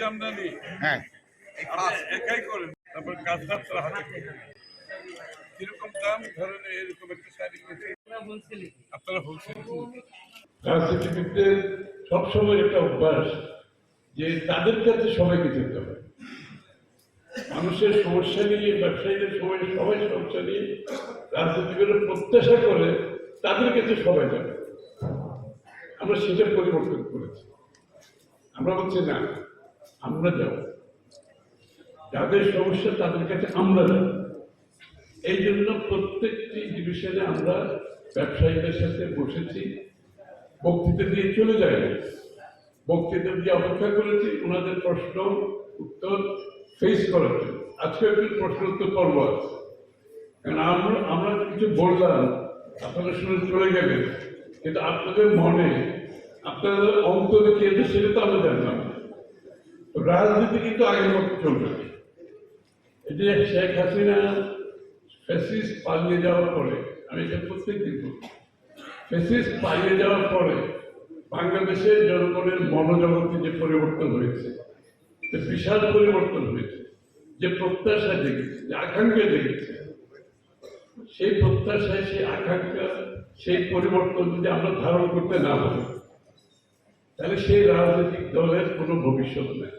জামদানি হ্যাঁ একাই করেন, তারপর কাজটা হাতে কিরকম দাম ধরেন এরকম একটা শাড়ি আপনারা বলছেন। রাজনীতিবিদদের সবসময় একটা অভ্যাস যে তাদের কাছে সবাইকে যেতে হবে, মানুষের সমস্যা নিয়ে, ব্যবসায়ীদের সবাই সমস্যা নিয়ে রাজনীতিবিদরা প্রত্যাশা করে তাদের কাছে সবাই যাবে। আমরা সেটা পরিবর্তন করেছি। আমরা বলছি না, আমরা যাব, যাদের সমস্যা তাদের কাছে আমরা যাব। এই জন্য প্রত্যেকটি ডিভিশনে আমরা ব্যবসায়ীদের সাথে বসেছি, বক্তৃতা দিয়ে চলে যায়নি, বক্তৃতা দিয়ে অপেক্ষা করেছি ওনাদের প্রশ্ন উত্তর ফেস করার জন্য। আজকে একটু প্রশ্ন উত্তর পর্ব আছে, কারণ আমরা কিছু বললাম, আপনারা শুনে চলে গেলেন, কিন্তু আপনাদের মনে, আপনাদের অন্তরে কি আছে সেটা তো আমরা জানলাম না। রাজনীতি কিন্তু আগের মতো চলবে না। এই যে শেখ হাসিনা ফ্যাসিস্ট পালিয়ে যাওয়ার পরে, আমি এটা প্রত্যেকদিন বলি, ফ্যাসিস্ট পালিয়ে যাওয়ার পরে বাংলাদেশের জনগণের মনোজগতে যে পরিবর্তন হয়েছে, যে বিশাল পরিবর্তন হয়েছে, যে প্রত্যাশা জেগেছে, যে আকাঙ্ক্ষা জেগেছে, সেই প্রত্যাশায়, সেই আকাঙ্ক্ষা, সেই পরিবর্তন যদি আমরা ধারণ করতে না পারি, তাহলে সেই রাজনৈতিক দলের কোনো ভবিষ্যৎ নেই।